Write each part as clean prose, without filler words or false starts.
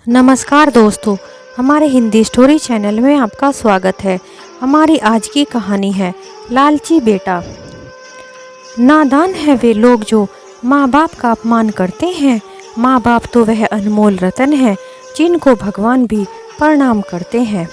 नमस्कार दोस्तों, हमारे हिंदी स्टोरी चैनल में आपका स्वागत है। हमारी आज की कहानी है लालची बेटा। नादान है वे लोग जो माँ बाप का अपमान करते हैं। माँ बाप तो वह अनमोल रतन है जिनको भगवान भी प्रणाम करते हैं।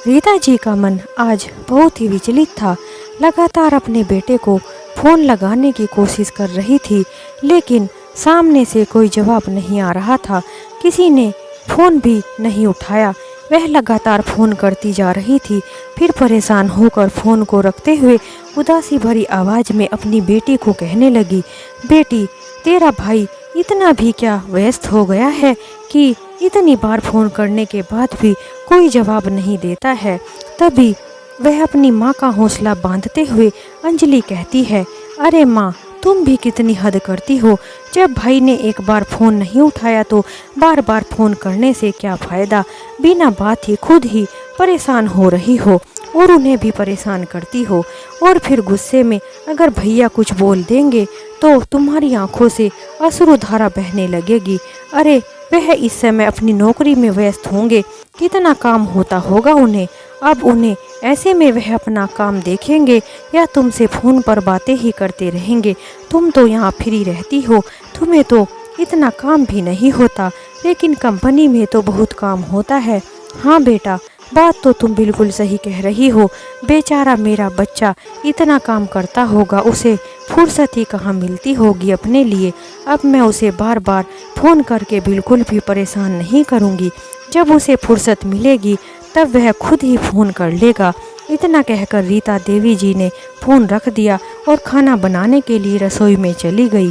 रीता जी का मन आज बहुत ही विचलित था। लगातार अपने बेटे को फ़ोन लगाने की कोशिश कर रही थी, लेकिन सामने से कोई जवाब नहीं आ रहा था। किसी ने फ़ोन भी नहीं उठाया। वह लगातार फ़ोन करती जा रही थी। फिर परेशान होकर फ़ोन को रखते हुए उदासी भरी आवाज़ में अपनी बेटी को कहने लगी, बेटी, तेरा भाई इतना भी क्या व्यस्त हो गया है कि इतनी बार फ़ोन करने के बाद भी कोई जवाब नहीं देता है। तभी वह अपनी माँ का हौसला बांधते हुए अंजलि कहती है, अरे माँ, तुम भी कितनी हद करती हो। जब भाई ने एक बार फ़ोन नहीं उठाया तो बार बार फ़ोन करने से क्या फ़ायदा। बिना बात ही खुद ही परेशान हो रही हो और उन्हें भी परेशान करती हो। और फिर गुस्से में अगर भैया कुछ बोल देंगे तो तुम्हारी आंखों से अश्रुधारा बहने लगेगी। अरे वह इस समय अपनी नौकरी में व्यस्त होंगे, कितना काम होता होगा उन्हें। अब उन्हें ऐसे में वह अपना काम देखेंगे या तुमसे फ़ोन पर बातें ही करते रहेंगे। तुम तो यहाँ फ्री रहती हो, तुम्हें तो इतना काम भी नहीं होता, लेकिन कंपनी में तो बहुत काम होता है। हाँ बेटा, बात तो तुम बिल्कुल सही कह रही हो। बेचारा मेरा बच्चा इतना काम करता होगा, उसे फुर्सत ही कहाँ मिलती होगी अपने लिए। अब मैं उसे बार बार फ़ोन करके बिल्कुल भी परेशान नहीं करूँगी। जब उसे फुर्सत मिलेगी तब वह खुद ही फ़ोन कर लेगा। इतना कहकर रीता देवी जी ने फ़ोन रख दिया और खाना बनाने के लिए रसोई में चली गई।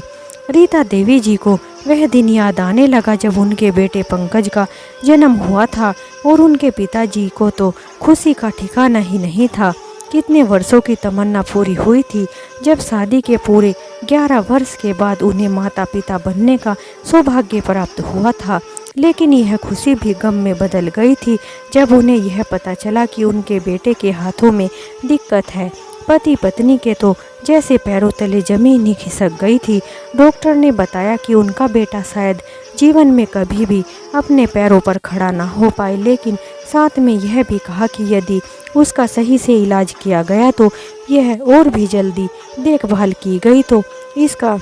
रीता देवी जी को वह दिन याद आने लगा जब उनके बेटे पंकज का जन्म हुआ था और उनके पिताजी को तो खुशी का ठिकाना ही नहीं था। कितने वर्षों की तमन्ना पूरी हुई थी जब शादी के पूरे 11 वर्ष के बाद उन्हें माता पिता बनने का सौभाग्य प्राप्त हुआ था। लेकिन यह खुशी भी गम में बदल गई थी जब उन्हें यह पता चला कि उनके बेटे के हाथों में दिक्कत है। पति पत्नी के तो जैसे पैरों तले जमीन ही खिसक गई थी। डॉक्टर ने बताया कि उनका बेटा शायद जीवन में कभी भी अपने पैरों पर खड़ा ना हो पाए, लेकिन साथ में यह भी कहा कि यदि उसका सही से इलाज किया गया तो यह और भी जल्दी देखभाल की गई तो इसका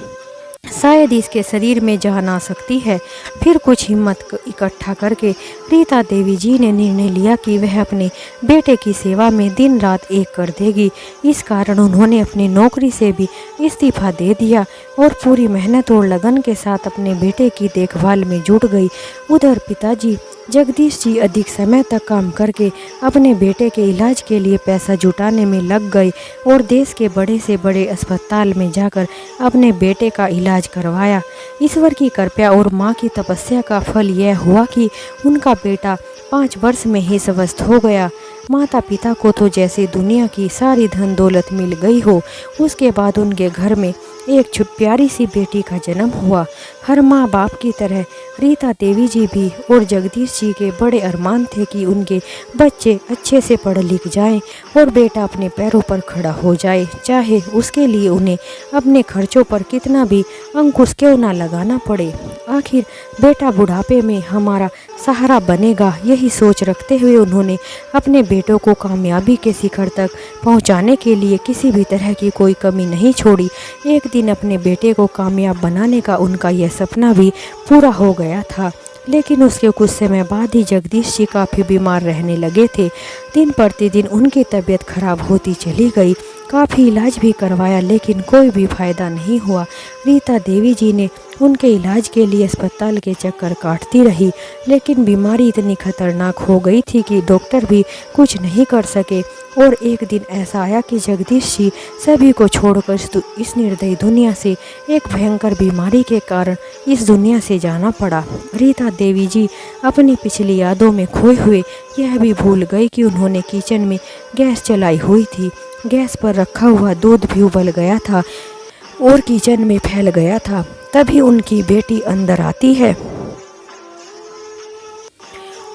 शायद इसके शरीर में जान आ सकती है। फिर कुछ हिम्मत इकट्ठा करके रीता देवी जी ने निर्णय लिया कि वह अपने बेटे की सेवा में दिन रात एक कर देगी। इस कारण उन्होंने अपनी नौकरी से भी इस्तीफा दे दिया और पूरी मेहनत और लगन के साथ अपने बेटे की देखभाल में जुट गई। उधर पिताजी जगदीश जी अधिक समय तक काम करके अपने बेटे के इलाज के लिए पैसा जुटाने में लग गए और देश के बड़े से बड़े अस्पताल में जाकर अपने बेटे का इलाज करवाया। ईश्वर की कृपा और माँ की तपस्या का फल यह हुआ कि उनका बेटा 5 वर्ष में ही स्वस्थ हो गया। माता पिता को तो जैसे दुनिया की सारी धन दौलत मिल गई हो। उसके बाद उनके घर में एक प्यारी सी बेटी का जन्म हुआ। हर माँ बाप की तरह रीता देवी जी भी और जगदीश जी के बड़े अरमान थे कि उनके बच्चे अच्छे से पढ़ लिख जाएं और बेटा अपने पैरों पर खड़ा हो जाए, चाहे उसके लिए उन्हें अपने खर्चों पर कितना भी अंकुश क्यों ना लगाना पड़े। आखिर बेटा बुढ़ापे में हमारा सहारा बनेगा, यही सोच रखते हुए उन्होंने अपने बेटों को कामयाबी के शिखर तक पहुंचाने के लिए किसी भी तरह की कोई कमी नहीं छोड़ी। एक दिन अपने बेटे को कामयाब बनाने का उनका यह सपना भी पूरा हो गया था, लेकिन उसके कुछ समय बाद ही जगदीश जी काफ़ी बीमार रहने लगे थे। दिन प्रतिदिन उनकी तबीयत खराब होती चली गई। काफ़ी इलाज भी करवाया, लेकिन कोई भी फायदा नहीं हुआ। रीता देवी जी ने उनके इलाज के लिए अस्पताल के चक्कर काटती रही, लेकिन बीमारी इतनी खतरनाक हो गई थी कि डॉक्टर भी कुछ नहीं कर सके। और एक दिन ऐसा आया कि जगदीश जी सभी को छोड़कर इस निर्दयी दुनिया से एक भयंकर बीमारी के कारण इस दुनिया से जाना पड़ा। रीता देवी जी अपनी पिछली यादों में खोए हुए यह भी भूल गई कि उन्होंने किचन में गैस चलाई हुई थी। गैस पर रखा हुआ दूध भी उबल गया था और किचन में फैल गया था। तभी उनकी बेटी अंदर आती है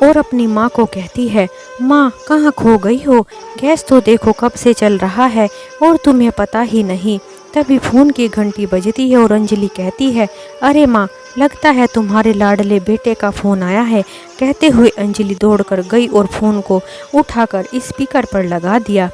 और अपनी माँ को कहती है, माँ कहाँ खो गई हो? गैस तो देखो कब से चल रहा है और तुम्हें पता ही नहीं। तभी फ़ोन की घंटी बजती है और अंजलि कहती है, अरे माँ, लगता है तुम्हारे लाडले बेटे का फ़ोन आया है। कहते हुए अंजलि दौड़कर गई और फ़ोन को उठाकर स्पीकर पर लगा दिया।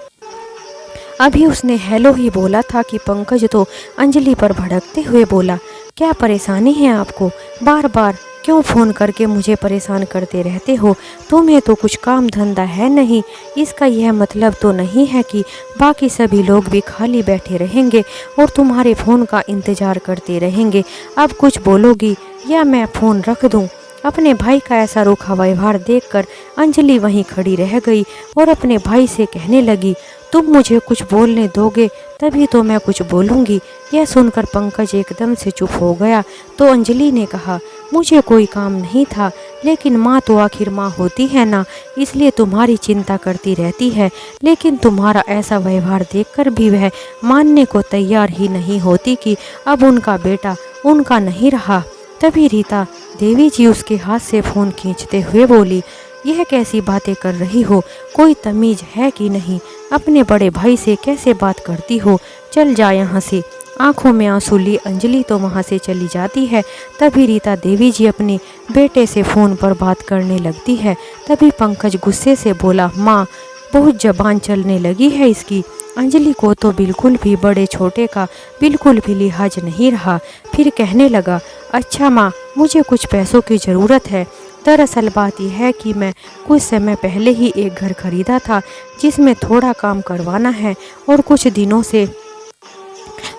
अभी उसने हेलो ही बोला था कि पंकज तो अंजलि पर भड़कते हुए बोला, क्या परेशानी है आपको? बार बार क्यों फ़ोन करके मुझे परेशान करते रहते हो? तुम्हें तो कुछ काम धंधा है नहीं। इसका यह मतलब तो नहीं है कि बाकी सभी लोग भी खाली बैठे रहेंगे और तुम्हारे फ़ोन का इंतज़ार करते रहेंगे। अब कुछ बोलोगी या मैं फ़ोन रख दूँ? अपने भाई का ऐसा रूखा व्यवहार देखकर अंजलि वहीं खड़ी रह गई और अपने भाई से कहने लगी, तुम मुझे कुछ बोलने दोगे तभी तो मैं कुछ बोलूँगी। यह सुनकर पंकज एकदम से चुप हो गया तो अंजलि ने कहा, मुझे कोई काम नहीं था, लेकिन माँ तो आखिर माँ होती है ना, इसलिए तुम्हारी चिंता करती रहती है। लेकिन तुम्हारा ऐसा व्यवहार देखकर भी वह मानने को तैयार ही नहीं होती कि अब उनका बेटा उनका नहीं रहा। तभी रीता देवी जी उसके हाथ से फ़ोन खींचते हुए बोली, यह कैसी बातें कर रही हो? कोई तमीज़ है कि नहीं? अपने बड़े भाई से कैसे बात करती हो? चल जा यहाँ से। आंखों में आंसू ली अंजलि तो वहाँ से चली जाती है। तभी रीता देवी जी अपने बेटे से फ़ोन पर बात करने लगती है। तभी पंकज गुस्से से बोला, माँ बहुत जबान चलने लगी है इसकी। अंजलि को तो बिल्कुल भी बड़े छोटे का बिल्कुल भी लिहाज नहीं रहा। फिर कहने लगा, अच्छा माँ, मुझे कुछ पैसों की ज़रूरत है। दरअसल बात यह है कि मैं कुछ समय पहले ही एक घर खरीदा था जिसमें थोड़ा काम करवाना है और कुछ दिनों से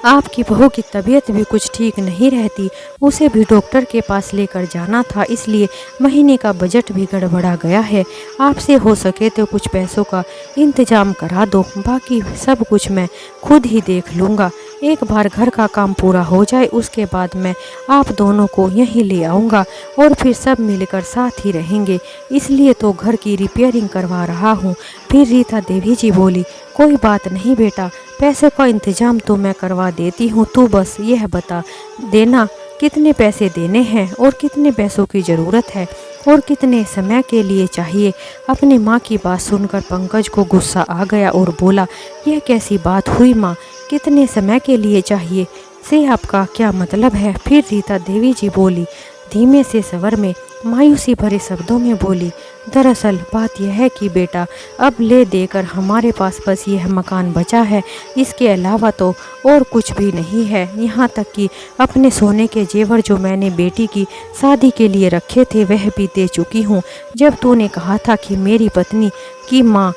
आपकी बहू की तबीयत भी कुछ ठीक नहीं रहती, उसे भी डॉक्टर के पास लेकर जाना था, इसलिए महीने का बजट भी गड़बड़ा गया है। आपसे हो सके तो कुछ पैसों का इंतजाम करा दो, बाकी सब कुछ मैं खुद ही देख लूँगा। एक बार घर का काम पूरा हो जाए उसके बाद मैं आप दोनों को यहीं ले आऊँगा और फिर सब मिलकर साथ ही रहेंगे, इसलिए तो घर की रिपेयरिंग करवा रहा हूँ। फिर रीता देवी जी बोली, कोई बात नहीं बेटा, पैसों का इंतजाम तो मैं करवा देती हूँ, तू बस यह बता देना कितने पैसे देने हैं और कितने पैसों की ज़रूरत है और कितने समय के लिए चाहिए। अपनी माँ की बात सुनकर पंकज को गुस्सा आ गया और बोला, यह कैसी बात हुई माँ? कितने समय के लिए चाहिए से आपका क्या मतलब है? फिर रीता देवी जी बोली, धीमे से स्वर में मायूसी भरे शब्दों में बोली, दरअसल बात यह है कि बेटा अब ले देकर हमारे पास बस यह मकान बचा है, इसके अलावा तो और कुछ भी नहीं है। यहाँ तक कि अपने सोने के जेवर जो मैंने बेटी की शादी के लिए रखे थे वह भी दे चुकी हूँ। जब तूने कहा था कि मेरी पत्नी की माँ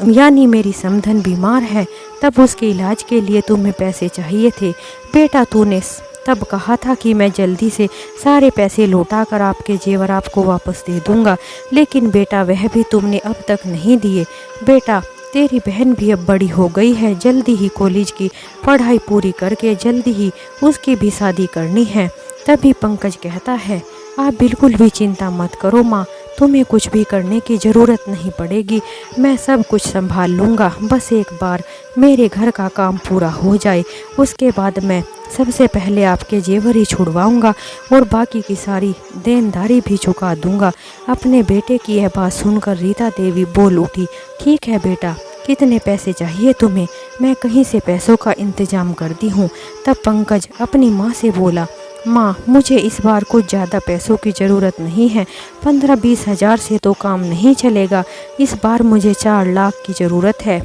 यानी मेरी समधन बीमार है तब उसके इलाज के लिए तुम्हें पैसे चाहिए थे बेटा, तूने तब कहा था कि मैं जल्दी से सारे पैसे लौटाकर आपके जेवर आपको वापस दे दूंगा, लेकिन बेटा वह भी तुमने अब तक नहीं दिए। बेटा तेरी बहन भी अब बड़ी हो गई है, जल्दी ही कॉलेज की पढ़ाई पूरी करके जल्दी ही उसकी भी शादी करनी है। तभी पंकज कहता है, आप बिल्कुल भी चिंता मत करो माँ, तुम्हें कुछ भी करने की ज़रूरत नहीं पड़ेगी, मैं सब कुछ संभाल लूँगा। बस एक बार मेरे घर का काम पूरा हो जाए उसके बाद मैं सबसे पहले आपके जेवर ही छुड़वाऊँगा और बाकी की सारी देनदारी भी चुका दूँगा। अपने बेटे की यह बात सुनकर रीता देवी बोल उठी, ठीक है बेटा, कितने पैसे चाहिए तुम्हें? मैं कहीं से पैसों का इंतजाम करती हूँ। तब पंकज अपनी माँ से बोला, माँ मुझे इस बार कुछ ज़्यादा पैसों की ज़रूरत नहीं है, 15-20 हज़ार से तो काम नहीं चलेगा, इस बार मुझे 4 लाख की ज़रूरत है।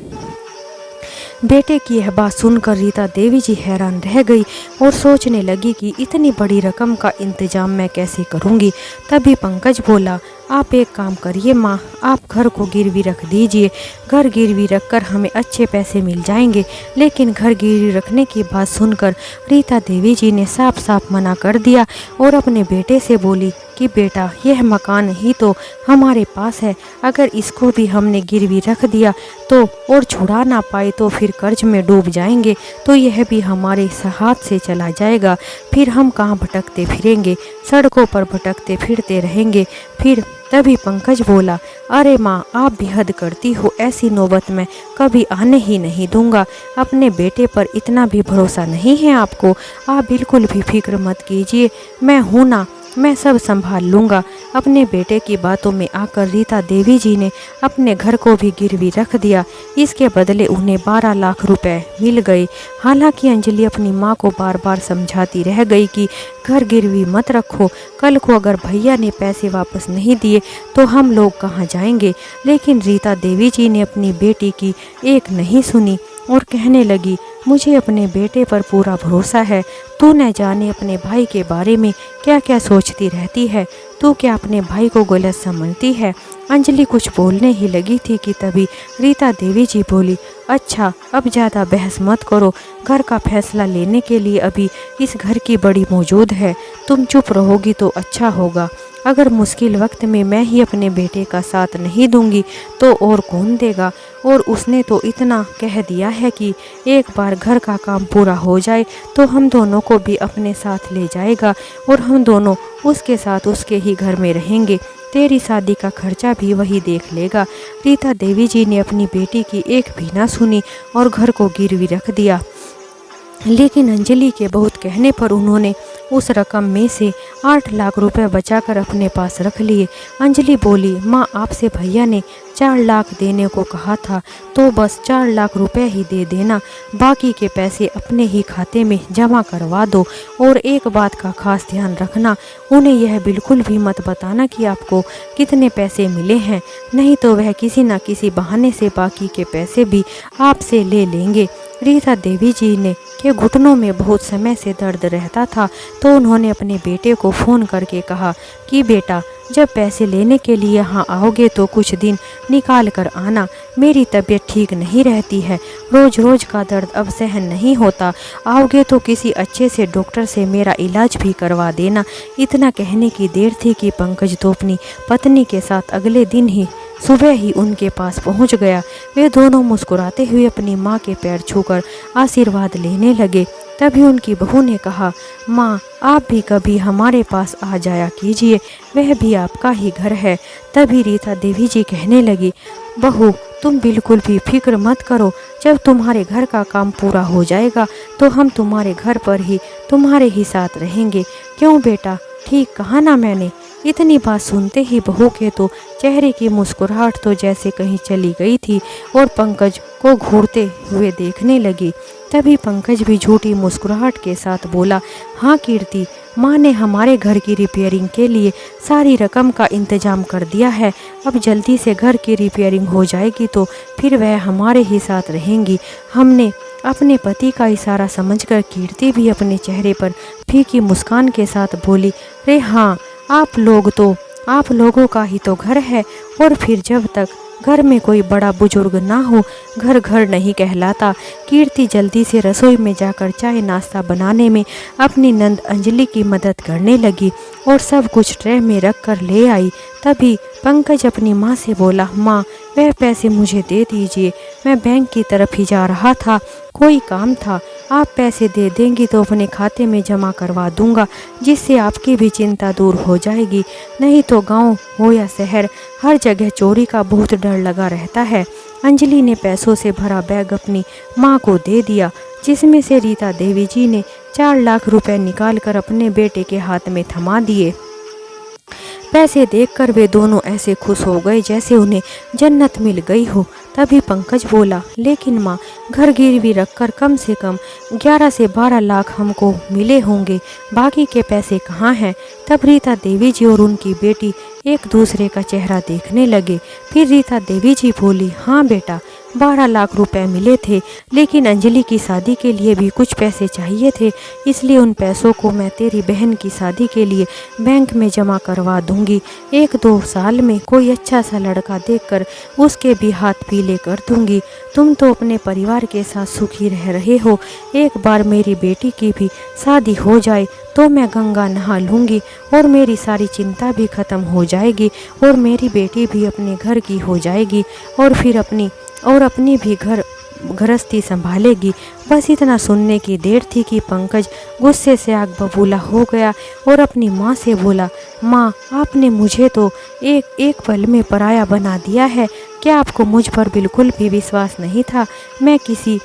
बेटे की यह बात सुनकर रीता देवी जी हैरान रह गई और सोचने लगी कि इतनी बड़ी रकम का इंतजाम मैं कैसे करूंगी। तभी पंकज बोला, आप एक काम करिए माँ, आप घर को गिरवी रख दीजिए, घर गिरवी रखकर हमें अच्छे पैसे मिल जाएंगे। लेकिन घर गिरवी रखने की बात सुनकर रीता देवी जी ने साफ साफ मना कर दिया और अपने बेटे से बोली कि बेटा यह मकान ही तो हमारे पास है, अगर इसको भी हमने गिरवी रख दिया तो और छुड़ा ना पाए तो फिर कर्ज में डूब जाएंगे, तो यह भी हमारे हाथ से चला जाएगा, फिर हम कहाँ भटकते फिरेंगे, सड़कों पर भटकते फिरते रहेंगे। फिर तभी पंकज बोला, अरे माँ आप भी हद करती हो, ऐसी नौबत में कभी आने ही नहीं दूंगा। अपने बेटे पर इतना भी भरोसा नहीं है आपको? आप बिल्कुल भी फिक्र मत कीजिए, मैं हूँ ना, मैं सब संभाल लूँगा। अपने बेटे की बातों में आकर रीता देवी जी ने अपने घर को भी गिरवी रख दिया। इसके बदले उन्हें 12 लाख रुपए मिल गए। हालांकि अंजलि अपनी माँ को बार बार समझाती रह गई कि घर गिरवी मत रखो, कल को अगर भैया ने पैसे वापस नहीं दिए तो हम लोग कहाँ जाएंगे। लेकिन रीता देवी जी ने अपनी बेटी की एक नहीं सुनी और कहने लगी, मुझे अपने बेटे पर पूरा भरोसा है। तू न जाने अपने भाई के बारे में क्या क्या सोचती रहती है। तू क्या अपने भाई को गलत समझती है। अंजलि कुछ बोलने ही लगी थी कि तभी रीता देवी जी बोली, अच्छा अब ज़्यादा बहस मत करो। घर का फैसला लेने के लिए अभी इस घर की बड़ी मौजूद है। तुम चुप रहोगी तो अच्छा होगा। अगर मुश्किल वक्त में मैं ही अपने बेटे का साथ नहीं दूंगी तो और कौन देगा। और उसने तो इतना कह दिया है कि एक बार घर का काम पूरा हो जाए तो हम दोनों को भी अपने साथ ले जाएगा और हम दोनों उसके साथ उसके ही घर में रहेंगे। तेरी शादी का खर्चा भी वही देख लेगा। रीता देवी जी ने अपनी बेटी की एक भी ना सुनी और घर को गिरवी रख दिया। लेकिन अंजलि के बहुत कहने पर उन्होंने उस रकम में से 8 लाख रुपए बचाकर अपने पास रख लिए। अंजलि बोली, माँ आपसे भैया ने 4 लाख देने को कहा था तो बस 4 लाख रुपए ही दे देना, बाकी के पैसे अपने ही खाते में जमा करवा दो। और एक बात का खास ध्यान रखना, उन्हें यह बिल्कुल भी मत बताना कि आपको कितने पैसे मिले हैं, नहीं तो वह किसी न किसी बहाने से बाकी के पैसे भी आपसे ले लेंगे। रीता देवी जी ने के घुटनों में बहुत समय से दर्द रहता था तो उन्होंने अपने बेटे को फ़ोन करके कहा कि बेटा जब पैसे लेने के लिए यहाँ आओगे तो कुछ दिन निकाल कर आना। मेरी तबीयत ठीक नहीं रहती है, रोज रोज का दर्द अब सहन नहीं होता। आओगे तो किसी अच्छे से डॉक्टर से मेरा इलाज भी करवा देना। इतना कहने की देर थी कि पंकज तो अपनी पत्नी के साथ अगले दिन ही सुबह ही उनके पास पहुंच गया। वे दोनों मुस्कुराते हुए अपनी माँ के पैर छूकर आशीर्वाद लेने लगे। तभी उनकी बहू ने कहा, माँ आप भी कभी हमारे पास आ जाया कीजिए, वह भी आपका ही घर है। तभी रीता देवी जी कहने लगी, बहू तुम बिल्कुल भी फिक्र मत करो, जब तुम्हारे घर का काम पूरा हो जाएगा तो हम तुम्हारे घर पर ही तुम्हारे ही साथ रहेंगे। क्यों बेटा, ठीक कहा ना मैंने। इतनी बात सुनते ही बहू के तो चेहरे की मुस्कुराहट तो जैसे कहीं चली गई थी और पंकज को घूरते हुए देखने लगी। तभी पंकज भी झूठी मुस्कुराहट के साथ बोला, हाँ कीर्ति, माँ ने हमारे घर की रिपेयरिंग के लिए सारी रकम का इंतजाम कर दिया है। अब जल्दी से घर की रिपेयरिंग हो जाएगी तो फिर वह हमारे ही साथ रहेंगी। हमने अपने पति का इशारा समझकर कीर्ति भी अपने चेहरे पर फीकी मुस्कान के साथ बोली, रे हाँ आप लोगों का ही तो घर है। और फिर जब तक घर में कोई बड़ा बुजुर्ग ना हो घर घर नहीं कहलाता। कीर्ति जल्दी से रसोई में जाकर चाय नाश्ता बनाने में अपनी नंद अंजलि की मदद करने लगी और सब कुछ ट्रे में रख कर ले आई। तभी पंकज अपनी माँ से बोला, माँ वह पैसे मुझे दे दीजिए, मैं बैंक की तरफ ही जा रहा था, कोई काम था। आप पैसे दे देंगी तो अपने खाते में जमा करवा दूंगा, जिससे आपकी भी चिंता दूर हो जाएगी। नहीं तो गांव हो या शहर, हर जगह चोरी का बहुत डर लगा रहता है। अंजलि ने पैसों से भरा बैग अपनी माँ को दे दिया, जिसमें से रीता देवी जी ने 4 लाख रुपए निकालकर अपने बेटे के हाथ में थमा दिए। पैसे देखकर वे दोनों ऐसे खुश हो गए जैसे उन्हें जन्नत मिल गई हो। तभी पंकज बोला, लेकिन माँ घर गिरवी रखकर कम से कम 11 से 12 लाख हमको मिले होंगे, बाकी के पैसे कहाँ हैं। तब रीता देवी जी और उनकी बेटी एक दूसरे का चेहरा देखने लगे। फिर रीता देवी जी बोली, हाँ बेटा 12 लाख रुपए मिले थे, लेकिन अंजलि की शादी के लिए भी कुछ पैसे चाहिए थे, इसलिए उन पैसों को मैं तेरी बहन की शादी के लिए बैंक में जमा करवा दूंगी। 1-2 साल में कोई अच्छा सा लड़का देखकर उसके भी हाथ पीले कर दूंगी। तुम तो अपने परिवार के साथ सुखी रह रहे हो, एक बार मेरी बेटी की भी शादी हो जाए तो मैं गंगा नहा लूँगी और मेरी सारी चिंता भी खत्म हो जाएगी और मेरी बेटी भी अपने घर की हो जाएगी और फिर अपनी भी गृहस्थी संभालेगी। बस इतना सुनने की देर थी कि पंकज गुस्से से आग बबूला हो गया और अपनी माँ से बोला, माँ आपने मुझे तो एक पल में पराया बना दिया है। क्या आपको मुझ पर बिल्कुल भी विश्वास नहीं था? मैं किसी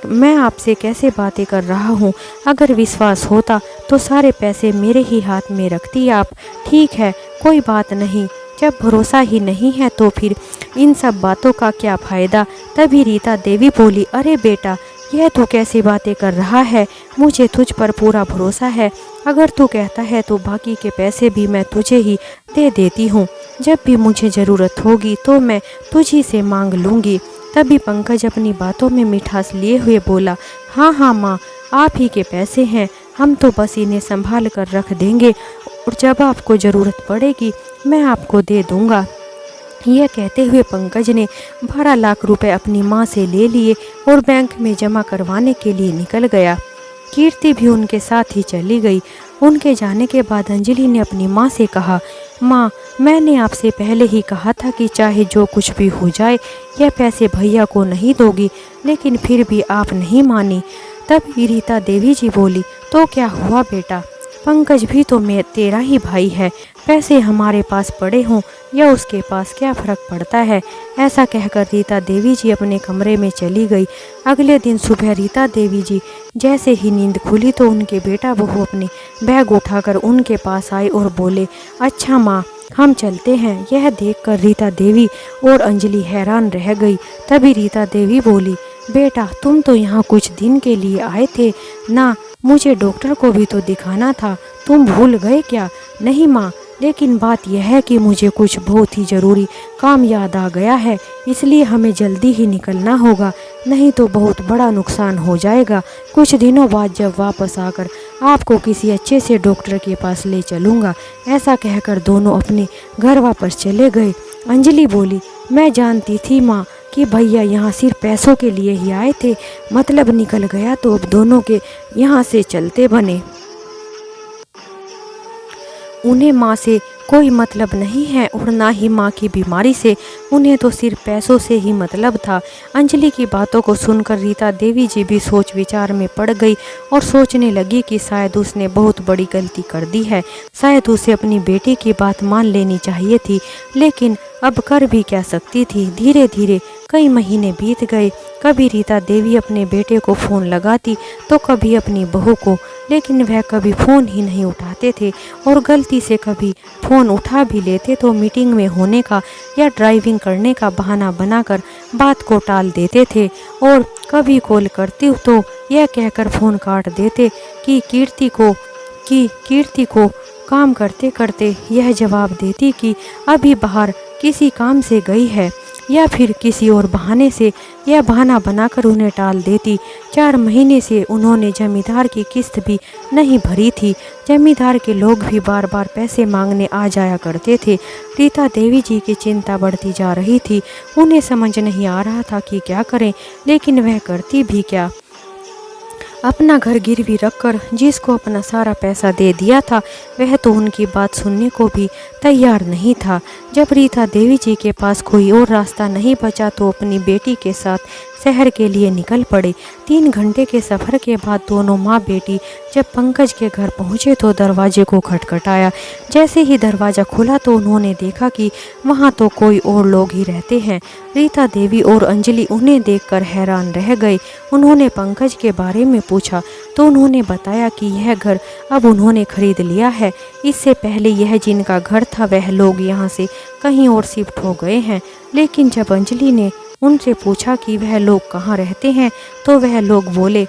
मैं आपसे कैसे बातें कर रहा हूँ। अगर विश्वास होता तो सारे पैसे मेरे ही हाथ में रखती आप। ठीक है, कोई बात नहीं। जब भरोसा ही नहीं है तो फिर इन सब बातों का क्या फ़ायदा। तभी रीता देवी बोली, अरे बेटा, यह तू कैसी बातें कर रहा है। मुझे तुझ पर पूरा भरोसा है। अगर तू कहता है तो बाकी के पैसे भी मैं तुझे ही दे देती हूँ। जब भी मुझे ज़रूरत होगी तो मैं तुझी से मांग लूँगी। तभी पंकज अपनी बातों में मिठास लिए हुए बोला, हाँ हाँ माँ, आप ही के पैसे हैं, हम तो बस इन्हें संभाल कर रख देंगे और जब आपको ज़रूरत पड़ेगी मैं आपको दे दूँगा। यह कहते हुए पंकज ने 12 लाख रुपए अपनी माँ से ले लिए और बैंक में जमा करवाने के लिए निकल गया। कीर्ति भी उनके साथ ही चली गई। उनके जाने के बाद अंजलि ने अपनी माँ से कहा, माँ, मैंने आपसे पहले ही कहा था कि चाहे जो कुछ भी हो जाए यह पैसे भैया को नहीं दोगी, लेकिन फिर भी आप नहीं मानी। तब रीता देवी जी बोली, तो क्या हुआ बेटा, पंकज भी तो तेरा ही भाई है। पैसे हमारे पास पड़े हों या उसके पास, क्या फ़र्क पड़ता है। ऐसा कहकर रीता देवी जी अपने कमरे में चली गई। अगले दिन सुबह रीता देवी जी जैसे ही नींद खुली तो उनके बेटा बहू अपने बैग उठाकर उनके पास आए और बोले, अच्छा माँ, हम चलते हैं। यह देखकर रीता देवी और अंजलि हैरान रह गई। तभी रीता देवी बोली, बेटा, तुम तो यहाँ कुछ दिन के लिए आए थे ना, मुझे डॉक्टर को भी तो दिखाना था, तुम भूल गए क्या। नहीं माँ, लेकिन बात यह है कि मुझे कुछ बहुत ही ज़रूरी काम याद आ गया है, इसलिए हमें जल्दी ही निकलना होगा, नहीं तो बहुत बड़ा नुकसान हो जाएगा। कुछ दिनों बाद जब वापस आकर आपको किसी अच्छे से डॉक्टर के पास ले चलूँगा। ऐसा कहकर दोनों अपने घर वापस चले गए। अंजलि बोली, मैं जानती थी माँ कि भैया यहाँ सिर्फ पैसों के लिए ही आए थे, मतलब निकल गया तो अब दोनों के यहाँ से चलते बने। उन्हें माँ से कोई मतलब नहीं है और ना ही माँ की बीमारी से, उन्हें तो सिर्फ पैसों से ही मतलब था। अंजलि की बातों को सुनकर रीता देवी जी भी सोच विचार में पड़ गई और सोचने लगी कि शायद उसने बहुत बड़ी गलती कर दी है, शायद उसे अपनी बेटी की बात मान लेनी चाहिए थी, लेकिन अब कर भी क्या सकती थी। धीरे धीरे कई महीने बीत गए। कभी रीता देवी अपने बेटे को फ़ोन लगाती तो कभी अपनी बहू को, लेकिन वह कभी फ़ोन ही नहीं उठाते थे और गलती से कभी फ़ोन उठा भी लेते तो मीटिंग में होने का या ड्राइविंग करने का बहाना बनाकर बात को टाल देते थे और कभी कॉल करती तो यह कहकर फ़ोन काट देते कि कीर्ति को काम करते करते यह जवाब देती कि अभी बाहर किसी काम से गई है, या फिर किसी और बहाने से यह बहाना बनाकर उन्हें टाल देती। 4 महीने से उन्होंने जमींदार की किस्त भी नहीं भरी थी। जमींदार के लोग भी बार बार पैसे मांगने आ जाया करते थे। रीता देवी जी की चिंता बढ़ती जा रही थी। उन्हें समझ नहीं आ रहा था कि क्या करें, लेकिन वह करती भी क्या। अपना घर गिरवी रखकर जिसको अपना सारा पैसा दे दिया था वह तो उनकी बात सुनने को भी तैयार नहीं था। जब रीता देवी जी के पास कोई और रास्ता नहीं बचा तो अपनी बेटी के साथ शहर के लिए निकल पड़े। 3 घंटे के सफ़र के बाद दोनों माँ बेटी जब पंकज के घर पहुँचे तो दरवाजे को खटखटाया। जैसे ही दरवाज़ा खुला तो उन्होंने देखा कि वहाँ तो कोई और लोग ही रहते हैं। रीता देवी और अंजलि उन्हें देखकर हैरान रह गए। उन्होंने पंकज के बारे में पूछा तो उन्होंने बताया कि यह घर अब उन्होंने खरीद लिया है। इससे पहले यह जिनका घर था वह लोग यहाँ से कहीं और शिफ्ट हो गए हैं। लेकिन जब अंजलि ने उनसे पूछा कि वह लोग कहाँ रहते हैं तो वह लोग बोले,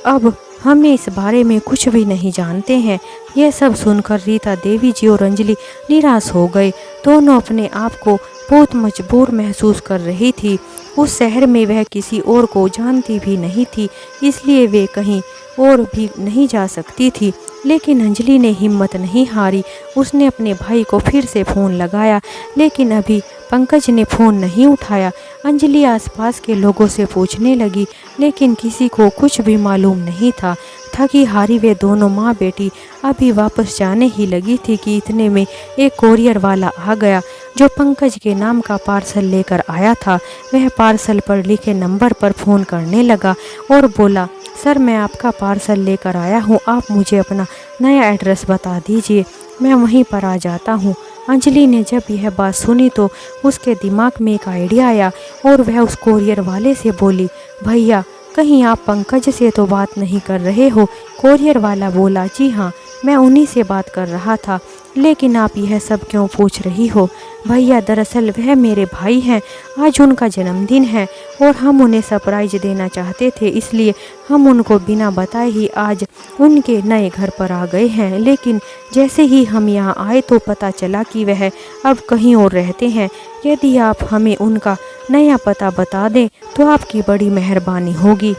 अब हमें इस बारे में कुछ भी नहीं जानते हैं। यह सब सुनकर रीता देवी जी और अंजलि निराश हो गए। दोनों अपने आप को बहुत मजबूर महसूस कर रही थी। उस शहर में वह किसी और को जानती भी नहीं थी, इसलिए वे कहीं और भी नहीं जा सकती थी। लेकिन अंजलि ने हिम्मत नहीं हारी। उसने अपने भाई को फिर से फ़ोन लगाया, लेकिन अभी पंकज ने फ़ोन नहीं उठाया। अंजलि आसपास के लोगों से पूछने लगी, लेकिन किसी को कुछ भी मालूम नहीं था। थकी हारी वे दोनों माँ बेटी अभी वापस जाने ही लगी थी कि इतने में एक कोरियर वाला आ गया जो पंकज के नाम का पार्सल लेकर आया था। वह पार्सल पर लिखे नंबर पर फ़ोन करने लगा और बोला, सर, मैं आपका पार्सल लेकर आया हूँ, आप मुझे अपना नया एड्रेस बता दीजिए, मैं वहीं पर आ जाता हूँ। अंजलि ने जब यह बात सुनी तो उसके दिमाग में एक आइडिया आया और वह उस कोरियर वाले से बोली, भैया, कहीं आप पंकज से तो बात नहीं कर रहे हो? कोरियर वाला बोला, जी हाँ, मैं उन्हीं से बात कर रहा था। लेकिन आप यह सब क्यों पूछ रही हो? भैया, दरअसल वह मेरे भाई हैं, आज उनका जन्मदिन है और हम उन्हें सरप्राइज देना चाहते थे, इसलिए हम उनको बिना बताए ही आज उनके नए घर पर आ गए हैं। लेकिन जैसे ही हम यहाँ आए तो पता चला कि वह अब कहीं और रहते हैं। यदि आप हमें उनका नया पता बता दें तो आपकी बड़ी मेहरबानी होगी।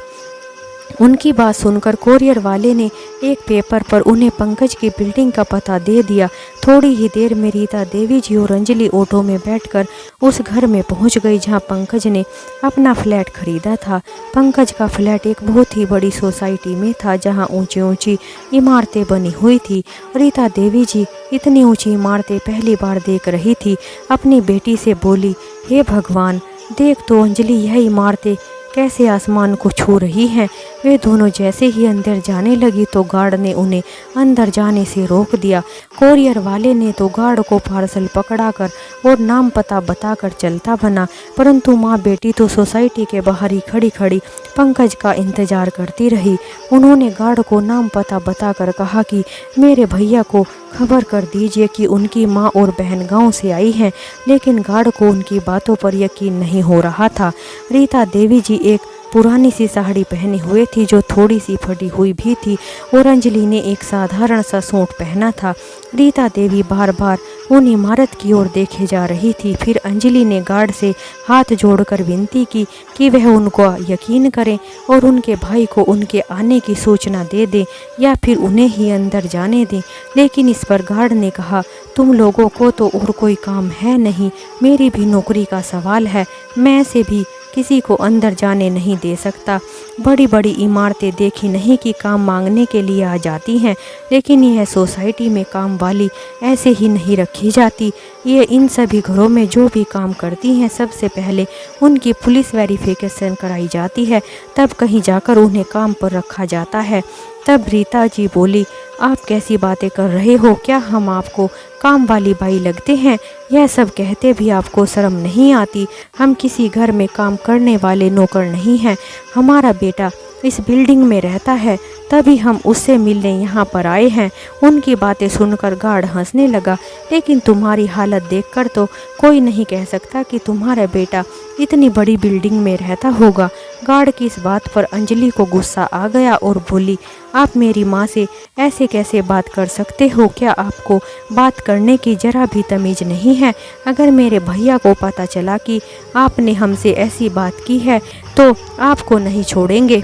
उनकी बात सुनकर कोरियर वाले ने एक पेपर पर उन्हें पंकज की बिल्डिंग का पता दे दिया। थोड़ी ही देर में रीता देवी जी और अंजलि ऑटो में बैठकर उस घर में पहुंच गई जहां पंकज ने अपना फ्लैट खरीदा था। पंकज का फ्लैट एक बहुत ही बड़ी सोसाइटी में था जहां ऊंची ऊंची इमारतें बनी हुई थी। रीता देवी जी इतनी ऊंची इमारतें पहली बार देख रही थी। अपनी बेटी से बोली, हे भगवान, देख तो अंजलि, यह इमारतें कैसे आसमान को छू रही हैं। वे दोनों जैसे ही अंदर जाने लगी तो गार्ड ने उन्हें अंदर जाने से रोक दिया। कोरियर वाले ने तो गार्ड को पार्सल पकड़ाकर और नाम पता बताकर चलता बना, परंतु माँ बेटी तो सोसाइटी के बाहर ही खड़ी खड़ी पंकज का इंतजार करती रही। उन्होंने गार्ड को नाम पता बताकर कहा कि मेरे भैया को खबर कर दीजिए कि उनकी माँ और बहन गांव से आई हैं, लेकिन गार्ड को उनकी बातों पर यकीन नहीं हो रहा था। रीता देवी जी एक पुरानी सी साड़ी पहने हुए थी जो थोड़ी सी फटी हुई भी थी और अंजलि ने एक साधारण सा सूट पहना था। रीता देवी बार बार उन इमारत की ओर देखे जा रही थी। फिर अंजलि ने गार्ड से हाथ जोड़कर विनती की कि वह उनको यकीन करें और उनके भाई को उनके आने की सूचना दे दें या फिर उन्हें ही अंदर जाने दें। लेकिन इस पर गार्ड ने कहा, तुम लोगों को तो और कोई काम है नहीं, मेरी भी नौकरी का सवाल है, मैं ऐसे भी किसी को अंदर जाने नहीं दे सकता। बड़ी बड़ी इमारतें देखी नहीं कि काम मांगने के लिए आ जाती हैं, लेकिन यह सोसाइटी में काम वाली ऐसे ही नहीं रखी जाती। ये इन सभी घरों में जो भी काम करती हैं सबसे पहले उनकी पुलिस वेरिफिकेशन कराई जाती है, तब कहीं जाकर उन्हें काम पर रखा जाता है। तब रीता जी बोली, आप कैसी बातें कर रहे हो? क्या हम आपको काम वाली बाई लगते हैं? यह सब कहते भी आपको शर्म नहीं आती? हम किसी घर में काम करने वाले नौकर नहीं हैं। हमारा बेटा इस बिल्डिंग में रहता है, तभी हम उससे मिलने यहाँ पर आए हैं। उनकी बातें सुनकर गार्ड हंसने लगा, लेकिन तुम्हारी हालत देखकर तो कोई नहीं कह सकता कि तुम्हारा बेटा इतनी बड़ी बिल्डिंग में रहता होगा। गार्ड की इस बात पर अंजलि को गुस्सा आ गया और बोली, आप मेरी माँ से ऐसे कैसे बात कर सकते हो? क्या आपको बात करने की जरा भी तमीज़ नहीं है? अगर मेरे भैया को पता चला कि आपने हमसे ऐसी बात की है तो आपको नहीं छोड़ेंगे।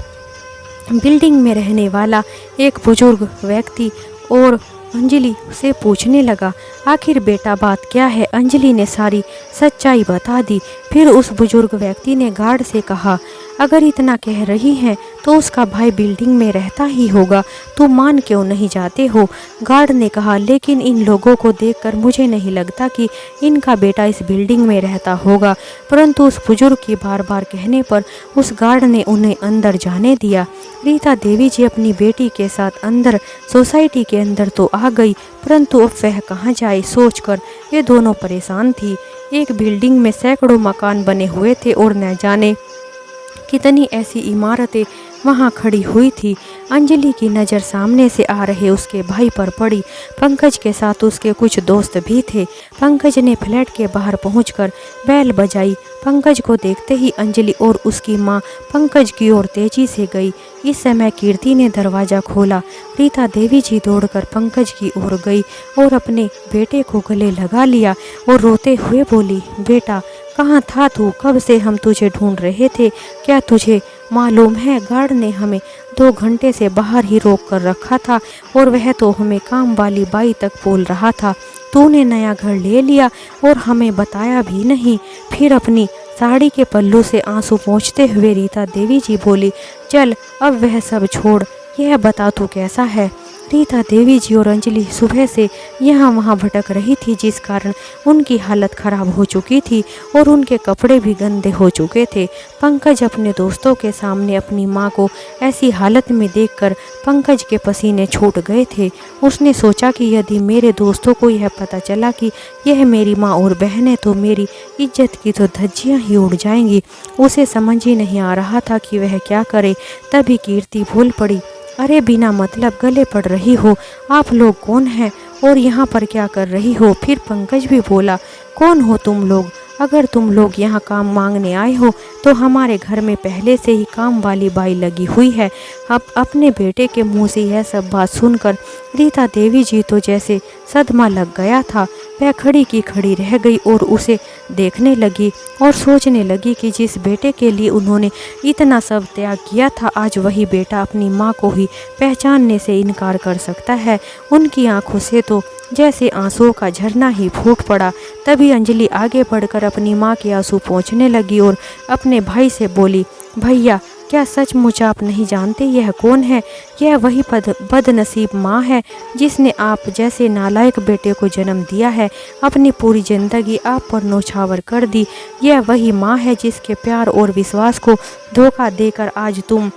बिल्डिंग में रहने वाला एक बुजुर्ग व्यक्ति और अंजलि से पूछने लगा, आखिर बेटा बात क्या है? अंजलि ने सारी सच्चाई बता दी। फिर उस बुजुर्ग व्यक्ति ने गार्ड से कहा, अगर इतना कह रही हैं तो उसका भाई बिल्डिंग में रहता ही होगा, तो मान क्यों नहीं जाते हो? गार्ड ने कहा, लेकिन इन लोगों को देखकर मुझे नहीं लगता कि इनका बेटा इस बिल्डिंग में रहता होगा। परंतु उस बुजुर्ग की बार बार कहने पर उस गार्ड ने उन्हें अंदर जाने दिया। रीता देवी जी अपनी बेटी के साथ अंदर सोसाइटी के अंदर तो आ गई, परंतु अब वह कहाँ जाए सोचकर ये दोनों परेशान थी। एक बिल्डिंग में सैकड़ों मकान बने हुए थे और न जाने कितनी ऐसी इमारतें वहां खड़ी हुई थी। अंजलि की नज़र सामने से आ रहे उसके भाई पर पड़ी। पंकज के साथ उसके कुछ दोस्त भी थे। पंकज ने फ्लैट के बाहर पहुंचकर बेल बजाई। पंकज को देखते ही अंजलि और उसकी मां पंकज की ओर तेजी से गई। इस समय कीर्ति ने दरवाज़ा खोला। रीता देवी जी दौड़कर पंकज की ओर गई और अपने बेटे को गले लगा लिया और रोते हुए बोली, बेटा कहाँ था तू? कब से हम तुझे ढूंढ रहे थे। क्या तुझे मालूम है, गार्ड ने हमें 2 घंटे से बाहर ही रोक कर रखा था और वह तो हमें काम वाली बाई तक बोल रहा था। तूने नया घर ले लिया और हमें बताया भी नहीं। फिर अपनी साड़ी के पल्लू से आंसू पोंछते हुए रीता देवी जी बोली, चल अब वह सब छोड़, यह बता तू कैसा है? रीता देवी जी और अंजलि सुबह से यहाँ वहाँ भटक रही थी, जिस कारण उनकी हालत खराब हो चुकी थी और उनके कपड़े भी गंदे हो चुके थे। पंकज अपने दोस्तों के सामने अपनी माँ को ऐसी हालत में देखकर पंकज के पसीने छूट गए थे। उसने सोचा कि यदि मेरे दोस्तों को यह पता चला कि यह मेरी माँ और बहन है तो मेरी इज्जत की तो धज्जियाँ ही उड़ जाएंगी। उसे समझ ही नहीं आ रहा था कि वह क्या करे। तभी कीर्ति बोल पड़ी, अरे बिना मतलब गले पड़ रही हो, आप लोग कौन हैं और यहाँ पर क्या कर रही हो? फिर पंकज भी बोला, कौन हो तुम लोग? अगर तुम लोग यहाँ काम मांगने आए हो तो हमारे घर में पहले से ही काम वाली बाई लगी हुई है। अब अपने बेटे के मुंह से यह सब बात सुनकर रीता देवी जी तो जैसे सदमा लग गया था। वह खड़ी की खड़ी रह गई और उसे देखने लगी और सोचने लगी कि जिस बेटे के लिए उन्होंने इतना सब त्याग किया था, आज वही बेटा अपनी माँ को ही पहचानने से इनकार कर सकता है। उनकी आंखों से तो जैसे आंसुओं का झरना ही फूट पड़ा। तभी अंजलि आगे बढ़कर अपनी माँ के आंसू पोंछने लगी और अपने भाई से बोली, भैया क्या सचमुच आप नहीं जानते यह कौन है? यह वही बदनसीब माँ है जिसने आप जैसे नालायक बेटे को जन्म दिया है। अपनी पूरी जिंदगी आप पर नौछावर कर दी। यह वही माँ है जिसके प्यार और विश्वास को धोखा देकर आज तुम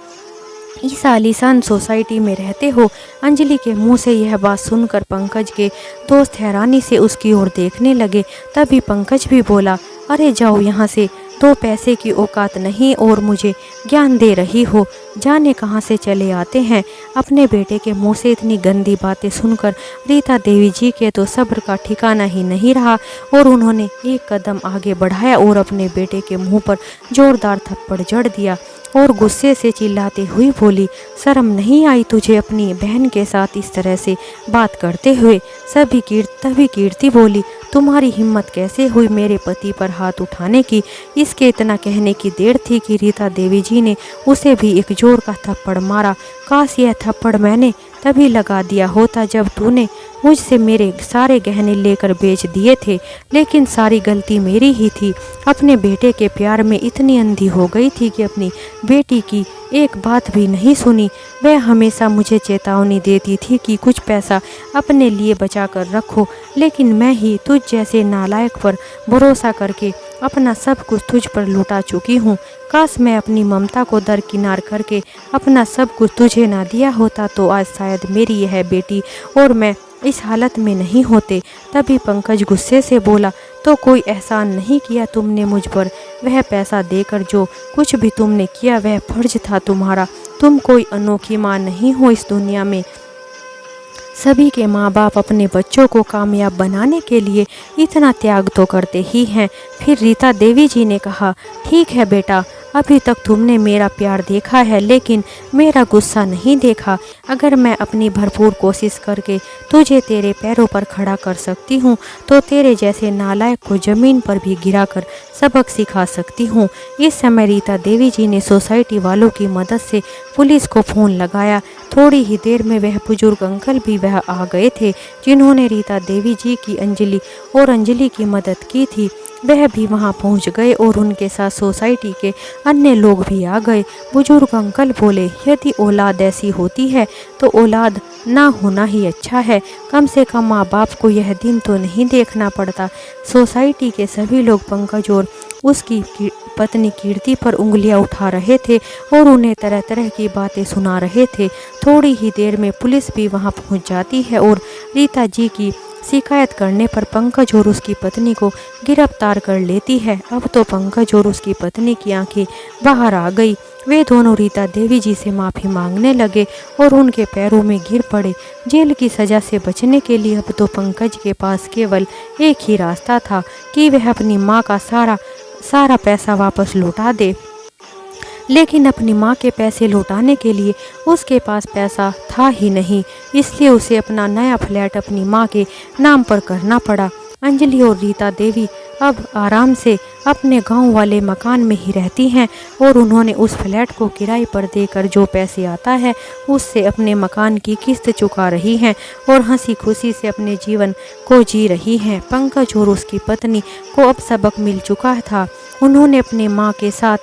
इस आलीशान सोसाइटी में रहते हो। अंजलि के मुंह से यह बात सुनकर पंकज के दोस्त हैरानी से उसकी ओर देखने लगे। तभी पंकज भी बोला, अरे जाओ यहाँ से, दो पैसे की औकात नहीं और मुझे ज्ञान दे रही हो, जाने कहाँ से चले आते हैं। अपने बेटे के मुंह से इतनी गंदी बातें सुनकर रीता देवी जी के तो सब्र का ठिकाना ही नहीं रहा और उन्होंने एक कदम आगे बढ़ाया और अपने बेटे के मुंह पर जोरदार थप्पड़ जड़ दिया और गुस्से से चिल्लाते हुए बोली, शर्म नहीं आई तुझे अपनी बहन के साथ इस तरह से बात करते हुए? तभी कीर्ति बोली, तुम्हारी हिम्मत कैसे हुई मेरे पति पर हाथ उठाने की? इसके इतना कहने की देर थी कि रीता देवी जी ने उसे भी एक जोर का थप्पड़ मारा। काश यह थप्पड़ मैंने तभी लगा दिया होता जब तूने मुझसे मेरे सारे गहने लेकर बेच दिए थे, लेकिन सारी गलती मेरी ही थी। अपने बेटे के प्यार में इतनी अंधी हो गई थी कि अपनी बेटी की एक बात भी नहीं सुनी। वह हमेशा मुझे चेतावनी देती थी कि कुछ पैसा अपने लिए बचा कर रखो, लेकिन मैं ही तुझ जैसे नालायक पर भरोसा करके अपना सब कुछ तुझ पर लुटा चुकी हूँ। काश मैं अपनी ममता को दरकिनार करके अपना सब कुछ तुझे ना दिया होता तो आज शायद मेरी यह बेटी और मैं इस हालत में नहीं होते। तभी पंकज गुस्से से बोला, तो कोई एहसान नहीं किया तुमने मुझ पर? वह पैसा देकर जो कुछ भी तुमने किया वह फर्ज था तुम्हारा। तुम कोई अनोखी माँ नहीं हो इस दुनिया में। सभी के माँ बाप अपने बच्चों को कामयाब बनाने के लिए इतना त्याग तो करते ही हैं। फिर रीता देवी जी ने कहा, ठीक है बेटा, अभी तक तुमने मेरा प्यार देखा है लेकिन मेरा गुस्सा नहीं देखा। अगर मैं अपनी भरपूर कोशिश करके तुझे तेरे पैरों पर खड़ा कर सकती हूँ तो तेरे जैसे नालायक को ज़मीन पर भी गिराकर सबक सिखा सकती हूँ। इस समय रीता देवी जी ने सोसाइटी वालों की मदद से पुलिस को फ़ोन लगाया। थोड़ी ही देर में वह बुजुर्ग अंकल भी वह आ गए थे जिन्होंने रीता देवी जी की अंजलि की मदद की थी। वह भी वहां पहुंच गए और उनके साथ सोसाइटी के अन्य लोग भी आ गए। बुजुर्ग अंकल बोले, यदि औलाद ऐसी होती है तो औलाद ना होना ही अच्छा है। कम से कम माँ बाप को यह दिन तो नहीं देखना पड़ता। सोसाइटी के सभी लोग पंकज और उसकी पत्नी कीर्ति पर उंगलियां उठा रहे थे और उन्हें तरह तरह की बातें सुना रहे थे। थोड़ी ही देर में पुलिस भी वहां पहुंच जाती है और रीता जी की शिकायत करने पर पंकज और उसकी पत्नी को गिरफ्तार कर लेती है। अब तो पंकज और उसकी पत्नी की आंखें बाहर आ गई। वे दोनों रीता देवी जी से माफ़ी मांगने लगे और उनके पैरों में गिर पड़े। जेल की सज़ा से बचने के लिए अब तो पंकज के पास केवल एक ही रास्ता था कि वह अपनी माँ का सारा पैसा वापस लौटा दे। लेकिन अपनी माँ के पैसे लौटाने के लिए उसके पास पैसा था ही नहीं, इसलिए उसे अपना नया फ्लैट अपनी माँ के नाम पर करना पड़ा। अंजलि और रीता देवी अब आराम से अपने गांव वाले मकान में ही रहती हैं और उन्होंने उस फ्लैट को किराए पर देकर जो पैसे आता है उससे अपने मकान की किस्त चुका रही हैं और हंसी खुशी से अपने जीवन को जी रही हैं। पंकज और उसकी पत्नी को अब सबक मिल चुका था। उन्होंने अपनी माँ के साथ,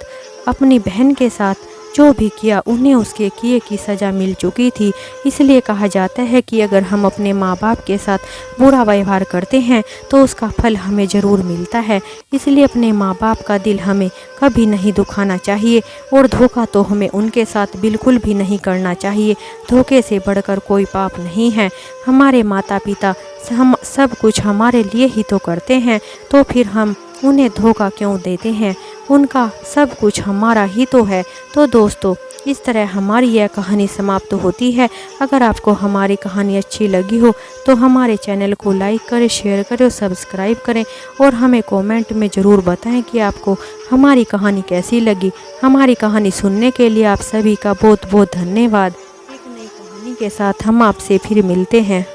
अपनी बहन के साथ जो भी किया उन्हें उसके किए की सज़ा मिल चुकी थी। इसलिए कहा जाता है कि अगर हम अपने माँ बाप के साथ बुरा व्यवहार करते हैं तो उसका फल हमें ज़रूर मिलता है। इसलिए अपने माँ बाप का दिल हमें कभी नहीं दुखाना चाहिए और धोखा तो हमें उनके साथ बिल्कुल भी नहीं करना चाहिए। धोखे से बढ़कर कोई पाप नहीं है। हमारे माता पिता हम सब कुछ हमारे लिए ही तो करते हैं, तो फिर हम उन्हें धोखा क्यों देते हैं। उनका सब कुछ हमारा ही तो है। तो दोस्तों, इस तरह हमारी यह कहानी समाप्त होती है। अगर आपको हमारी कहानी अच्छी लगी हो तो हमारे चैनल को लाइक करें, शेयर करें और सब्सक्राइब करें और हमें कमेंट में ज़रूर बताएं कि आपको हमारी कहानी कैसी लगी। हमारी कहानी सुनने के लिए आप सभी का बहुत बहुत धन्यवाद। एक नई कहानी के साथ हम आपसे फिर मिलते हैं।